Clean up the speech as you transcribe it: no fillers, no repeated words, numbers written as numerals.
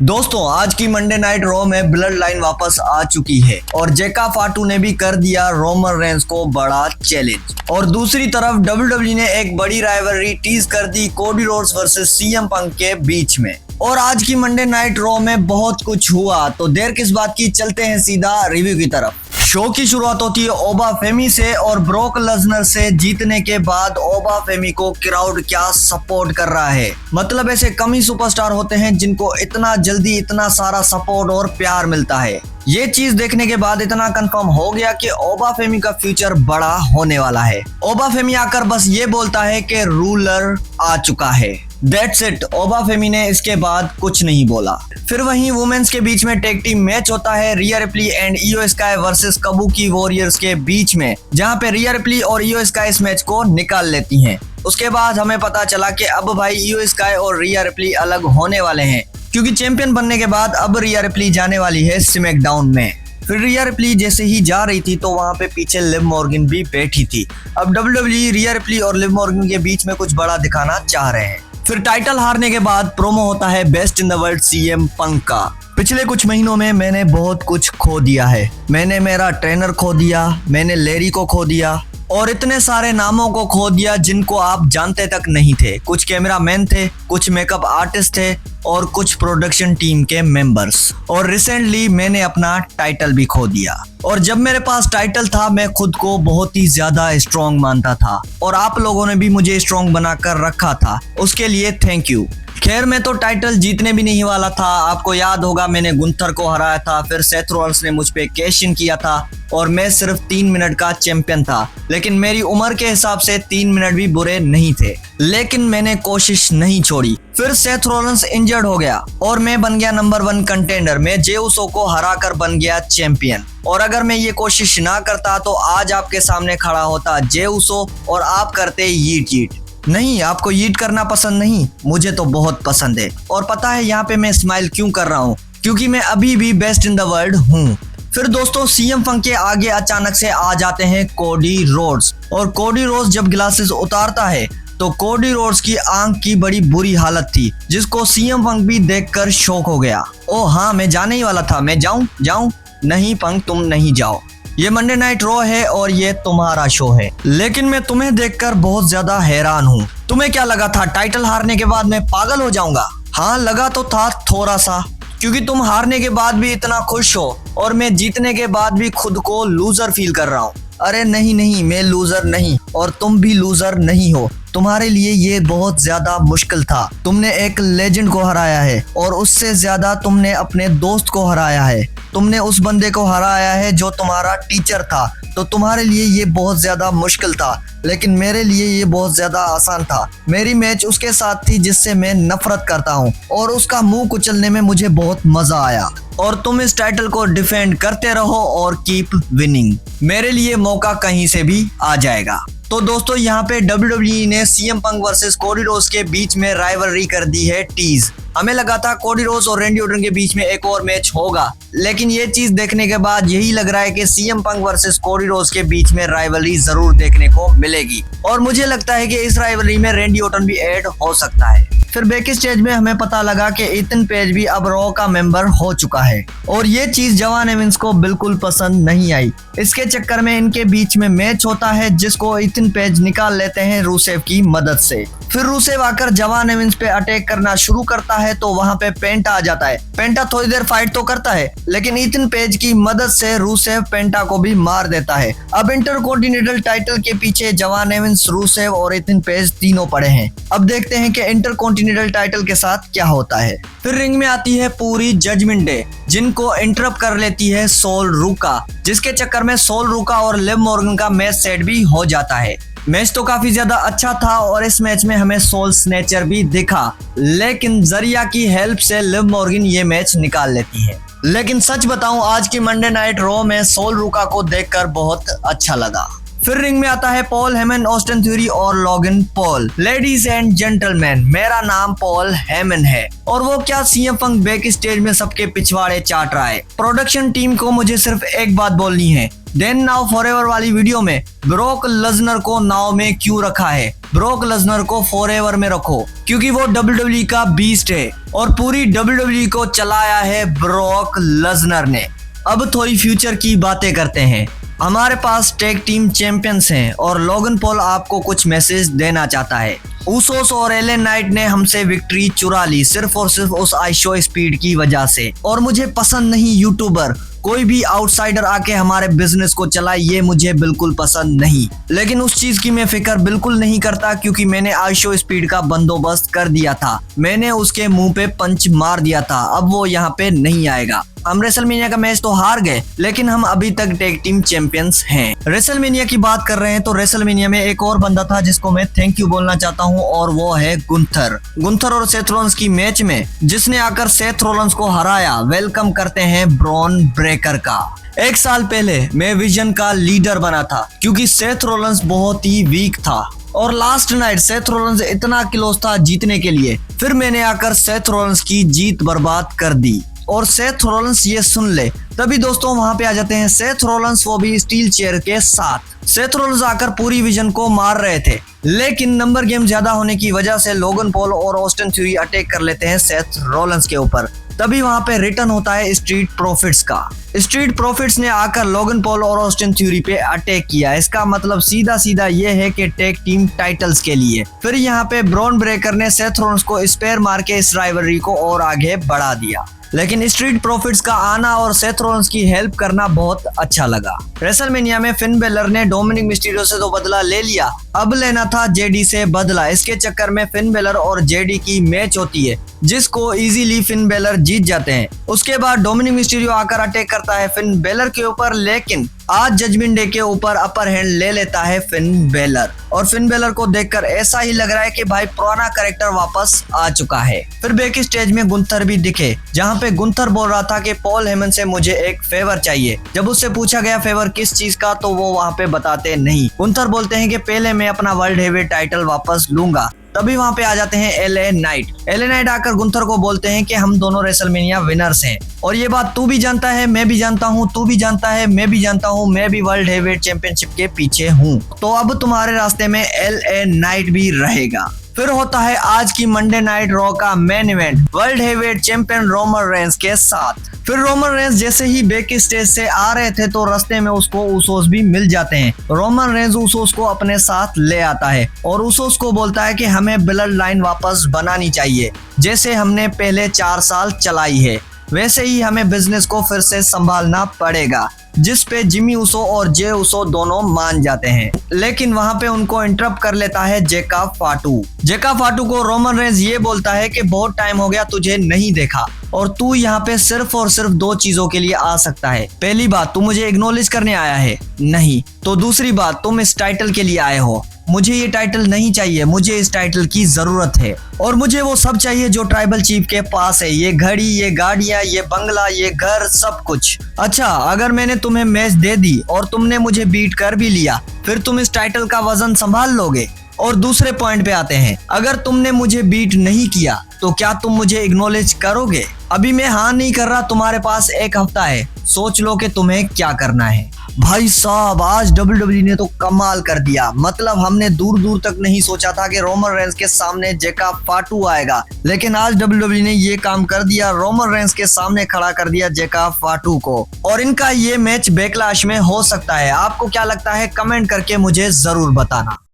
दोस्तों आज की मंडे नाइट रॉ में ब्लड लाइन वापस आ चुकी है और जेका फाटू ने भी कर दिया रोमन रेंस को बड़ा चैलेंज। और दूसरी तरफ WWE ने एक बड़ी राइवलरी टीज कर दी Cody Rhodes versus CM Punk के बीच में। और आज की मंडे नाइट रॉ में बहुत कुछ हुआ, तो देर किस बात की, चलते हैं सीधा रिव्यू की तरफ। शो की शुरुआत होती है ओबा फेमी से और ब्रोक लेसनर से जीतने के बाद ओबा फेमी को क्राउड क्या सपोर्ट कर रहा है। मतलब ऐसे कम ही सुपरस्टार होते हैं जिनको इतना जल्दी इतना सारा सपोर्ट और प्यार मिलता है। ये चीज देखने के बाद इतना कंफर्म हो गया कि ओबा फेमी का फ्यूचर बड़ा होने वाला है। ओबा फेमी आकर बस ये बोलता है कि रूलर आ चुका है, दैट्स इट। ओबा फेमी ने इसके बाद कुछ नहीं बोला। फिर वहीं वुमेन्स के बीच में टैग टीम मैच होता है रिया रिप्ली एंड इयो स्काई वर्सेस काबुकी वॉरियर्स के बीच में, जहां पे रिया रिप्ली और इयो स्काई इस मैच को निकाल लेती हैं। उसके बाद हमें पता चला कि अब भाई इयो स्काई और रिया रिप्ली अलग होने वाले हैं, क्योंकि चैंपियन बनने के बाद अब रिया रिप्ली जाने वाली है स्मैकडाउन में। फिर रिया रिप्ली जैसे ही जा रही थी तो वहां पे पीछे लिव मॉर्गन भी बैठी थी। अब WWE रिया रिप्ली और लिव मॉर्गन के बीच में कुछ बड़ा दिखाना चाह रहे हैं। फिर टाइटल हारने के बाद प्रोमो होता है best in the world CM Punk का। पिछले कुछ महीनों में मैंने बहुत कुछ खो दिया है। मैंने मेरा ट्रेनर खो दिया, मैंने लेरी को खो दिया और इतने सारे नामों को खो दिया जिनको आप जानते तक नहीं थे। कुछ कैमरामैन थे, कुछ मेकअप आर्टिस्ट थे और कुछ प्रोडक्शन टीम के मेंबर्स। और रिसेंटली मैंने अपना टाइटल भी खो दिया। और जब मेरे पास टाइटल था मैं खुद को बहुत ही ज्यादा स्ट्रॉन्ग मानता था और आप लोगों ने भी मुझे स्ट्रॉन्ग बनाकर रखा था, उसके लिए थैंक यू। खैर मैं तो टाइटल जीतने भी नहीं वाला था। आपको याद होगा मैंने गुंथर को हराया था, फिर सेथ रॉलिंस ने मुझ पे कैश इन किया था और मैं सिर्फ 3 मिनट का चैंपियन था। लेकिन मेरी उम्र के हिसाब से 3 मिनट भी बुरे नहीं थे, लेकिन मैंने कोशिश नहीं छोड़ी। फिर सेथ रॉलिंस इंजर्ड हो गया और मैं बन गया नंबर 1 कंटेंडर। मैं जे उसो को हरा कर बन गया चैंपियन। और अगर मैं ये कोशिश ना करता तो आज आपके सामने खड़ा होता जे उसो और आप करते यीट। नहीं, आपको यीट करना पसंद नहीं, मुझे तो बहुत पसंद है। और पता है यहाँ पे मैं स्माइल क्यों कर रहा हूँ? क्योंकि मैं अभी भी बेस्ट इन द वर्ल्ड हूँ। फिर दोस्तों सीएम पंक के आगे अचानक से आ जाते हैं कोडी रोड्स। और कोडी रोड्स जब ग्लासेस उतारता है तो कोडी रोड्स की आंख की बड़ी बुरी हालत थी, जिसको सीएम पंक भी देखकर शॉक हो गया। ओ हाँ, मैं जाने ही वाला था। मैं जाऊं? नहीं पंक, तुम नहीं जाओ। ये मंडे नाइट रॉ है और ये तुम्हारा शो है। लेकिन मैं तुम्हें देखकर बहुत ज्यादा हैरान हूँ। तुम्हें क्या लगा था टाइटल हारने के बाद मैं पागल हो जाऊंगा? हाँ, लगा तो था थोड़ा सा, क्योंकि तुम हारने के बाद भी इतना खुश हो और मैं जीतने के बाद भी खुद को लूजर फील कर रहा हूँ। अरे नहीं, मैं लूजर नहीं और तुम भी लूजर नहीं हो। तुम्हारे लिए ये बहुत ज्यादा मुश्किल था। तुमने एक लेजेंड को हराया है और उससे ज्यादा तुमने अपने दोस्त को हराया है। तुमने उस बंदे को हराया है जो तुम्हारा टीचर था। तो तुम्हारे लिए ये बहुत ज्यादा मुश्किल था, लेकिन मेरे लिए ये बहुत ज्यादा आसान था। मेरी मैच उसके साथ थी जिससे मैं नफरत करता हूँ और उसका मुंह कुचलने में मुझे बहुत मजा आया। और तुम इस टाइटल को डिफेंड करते रहो और कीप विनिंग। मेरे लिए मौका कहीं से भी आ जाएगा। तो दोस्तों यहाँ पे WWE ने CM Punk versus Cody Rhodes के बीच में राइवलरी कर दी है टीज। हमें लगा था कोडी रोड्स और रैंडी ऑर्टन के बीच में एक और मैच होगा, लेकिन ये चीज देखने के बाद यही लग रहा है कि CM Punk versus Cody Rhodes के बीच में राइवलरी जरूर देखने को मिलेगी। और मुझे लगता है कि इस राइवलरी में रैंडी ऑर्टन भी ऐड हो सकता है। फिर बैक स्टेज में हमें पता लगा कि इथन पेज भी अब रॉ का मेंबर हो चुका है और ये चीज जवान एविंस को बिल्कुल पसंद नहीं आई। इसके चक्कर में इनके बीच में मैच होता है जिसको इथन पेज निकाल लेते हैं रूसेव की मदद से। फिर रूसेव आकर जवान एविंस पे अटैक करना शुरू करता है तो वहां पे पेंटा आ जाता है। पेंटा थोड़ी देर फाइट तो करता है, लेकिन इथन पेज की मदद से रूसेव पेंटा को भी मार देता है। अब इंटरकॉन्टिनेंटल टाइटल के पीछे जवान एविंस, रूसेव और इथन पेज तीनों पड़े हैं। अब देखते हैं कि इंटरकॉन्टिनेंटल टाइटल के साथ क्या होता है। फिर रिंग में आती है पूरी जजमेंट डे, जिनको इंटरप्ट कर लेती है सोल रूका, जिसके चक्कर में सोल रूका और लिव मॉर्गन का मैच सेट भी हो जाता है। मैच तो काफी ज्यादा अच्छा था और इस मैच में हमें सोल स्नैचर भी दिखा, लेकिन जरिया की हेल्प से लिव मॉर्गन ये मैच निकाल लेती है। लेकिन सच बताऊं, आज की मंडे नाइट रॉ में सोल रूका को देखकर बहुत अच्छा लगा। फिर रिंग में आता है पॉल हेमन, ऑस्टिन थ्यूरी और logon Paul. Ladies and gentleman, मेरा नाम पॉल हेमन है और वो क्या सीएम पंक बैक स्टेज में सबके पिछवाड़े चाट रहा है। प्रोडक्शन टीम को मुझे सिर्फ एक बात बोलनी है, देन नाउ फॉरएवर वाली वीडियो में ब्रोक लेसनर को नाव में क्यों रखा है? ब्रॉक लेसनर को फॉरएवर में रखो, क्योंकि वो WWE का बीस्ट है और पूरी WWE को चलाया है ब्रॉक लेसनर ने। अब थोड़ी फ्यूचर की बातें करते हैं। हमारे पास टैग टीम चैंपियंस हैं और लोगन पॉल आपको कुछ मैसेज देना चाहता है। उसोस और एले नाइट ने हमसे विक्ट्री चुरा ली सिर्फ और सिर्फ उस आइशो स्पीड की वजह से, और मुझे पसंद नहीं यूट्यूबर कोई भी आउटसाइडर आके हमारे बिजनेस को चलाए, ये मुझे बिल्कुल पसंद नहीं। लेकिन उस चीज की मैं फिक्र बिल्कुल नहीं करता, क्योंकि मैंने आइशो स्पीड का बंदोबस्त कर दिया था। मैंने उसके मुंह पे पंच मार दिया था, अब वो यहाँ पे नहीं आएगा। हम रेसलमेनिया का मैच तो हार गए, लेकिन हम अभी तक टैग टीम चैंपियंस हैं। रेसलमेनिया की बात कर रहे हैं तो रेसलमेनिया में एक और बंदा था जिसको मैं थैंक यू बोलना चाहता हूँ, और वो है गुंथर और सेथ रॉलिंस की मैच में जिसने आकर सेथ रॉलिंस को हराया। वेलकम करते हैं ब्रॉन ब्रेकर का। एक साल पहले मैं विजन का लीडर बना था, क्योंकि सेथ रॉलिंस बहुत ही वीक था और लास्ट नाइट सेथ रॉलिंस इतना क्लोज था जीतने के लिए, फिर मैंने आकर सेथ रॉलिंस की जीत बर्बाद कर दी। और सेथ रॉलिंस ये सुन ले, तभी दोस्तों वहां पे आ जाते हैं सेथ रॉलिंस, वो भी स्टील चेयर के साथ। सेथ रॉलिंस आकर पूरी विजन को मार रहे थे, लेकिन नंबर गेम ज्यादा होने की वजह से लोगन पॉल और ऑस्टिन थ्यूरी अटैक कर लेते हैं सेथ रॉलिंस के ऊपर। तभी वहां पे रिटर्न होता है स्ट्रीट प्रॉफिट्स का। स्ट्रीट प्रॉफिट्स ने आकर लोगन पॉल और ऑस्टिन थ्यूरी पे अटैक किया। इसका मतलब सीधा सीधा ये है कि टैग टीम टाइटल्स के लिए। फिर यहाँ पे ब्रॉन ब्रेकर ने सेथ रॉलिंस को स्पेयर मार के इस राइवलरी को और आगे बढ़ा दिया। लेकिन स्ट्रीट प्रॉफिट्स का आना और सेथ रॉलिंस की हेल्प करना बहुत अच्छा लगा। रेसलमेनिया में फिन बेलर ने डोमिनिक मिस्टीरियो से तो बदला ले लिया, अब लेना था जेडी से बदला। इसके चक्कर में फिन बेलर और जेडी की मैच होती है, जिसको इजीली फिन बेलर जीत जाते हैं। उसके बाद डोमिनिक मिस्टीरियो आकर अटैक करता है फिन बेलर के ऊपर, लेकिन आज जजमेंट डे के ऊपर अपर हैंड ले लेता है फिन बेलर। और फिन बेलर को देखकर ऐसा ही लग रहा है कि भाई पुराना कैरेक्टर वापस आ चुका है। फिर बैक स्टेज में गुंथर भी दिखे, जहां पे गुंथर बोल रहा था कि पॉल हेमन से मुझे एक फेवर चाहिए। जब उससे पूछा गया फेवर किस चीज का, तो वो वहां पे बताते नहीं। गुंथर बोलते हैं कि पहले मैं अपना वर्ल्ड हेवीवेट टाइटल वापस लूंगा। तभी वहां पे आ जाते हैं एले नाइट आकर गुंथर को बोलते हैं कि हम दोनों रेसलमेनिया विनर्स हैं, और ये बात तू भी जानता है, मैं भी जानता हूँ, तू भी जानता है, मैं भी जानता हूँ, मैं भी वर्ल्ड हेवीवेट चैंपियनशिप के पीछे हूँ। तो अब तुम्हारे रास्ते में एले नाइट भी रहेगा। फिर होता है आज की मंडे नाइट रॉ का main event, world heavyweight champion Roman Reigns के साथ। फिर रोमन रेंस जैसे ही बैक स्टेज से आ रहे थे तो रास्ते में उसको उसोस भी मिल जाते हैं। रोमन रेंस उसोस को अपने साथ ले आता है और उसोस को बोलता है कि हमें ब्लड लाइन वापस बनानी चाहिए, जैसे हमने पहले 4 साल चलाई है वैसे ही हमें बिजनेस को फिर से संभालना पड़ेगा, जिस पे जिमी उसो और जे उसो दोनों मान जाते हैं। लेकिन वहां पे उनको इंटरप्ट कर लेता है जेका फाटू को रोमन रेंस ये बोलता है कि बहुत टाइम हो गया तुझे नहीं देखा, और तू यहाँ पे सिर्फ और सिर्फ 2 चीजों के लिए आ सकता है। पहली बात, तू मुझे एक्नॉलेज करने आया है, नहीं तो दूसरी बात, तुम इस टाइटल के लिए आए हो। मुझे ये टाइटल नहीं चाहिए, मुझे इस टाइटल की जरूरत है, और मुझे वो सब चाहिए जो ट्राइबल चीफ के पास है, ये घड़ी, ये गाड़ियां, ये बंगला, ये घर, सब कुछ। अच्छा, अगर मैंने तुम्हें मैच दे दी और तुमने मुझे बीट कर भी लिया, फिर तुम इस टाइटल का वजन संभाल लोगे? और दूसरे पॉइंट पे आते हैं, अगर तुमने मुझे बीट नहीं किया तो क्या तुम मुझे एक्नॉलेज करोगे? अभी मैं हाँ नहीं कर रहा, तुम्हारे पास 1 हफ्ता है, सोच लो कि तुम्हें क्या करना है। भाई साहब, आज WWE ने तो कमाल कर दिया। मतलब हमने दूर दूर तक नहीं सोचा था कि रोमन रेंस के सामने जेका फाटू आएगा, लेकिन आज WWE ने ये काम कर दिया, रोमन रेंस के सामने खड़ा कर दिया जेका फाटू को। और इनका ये मैच बैकलैश में हो सकता है। आपको क्या लगता है? कमेंट करके मुझे जरूर बताना।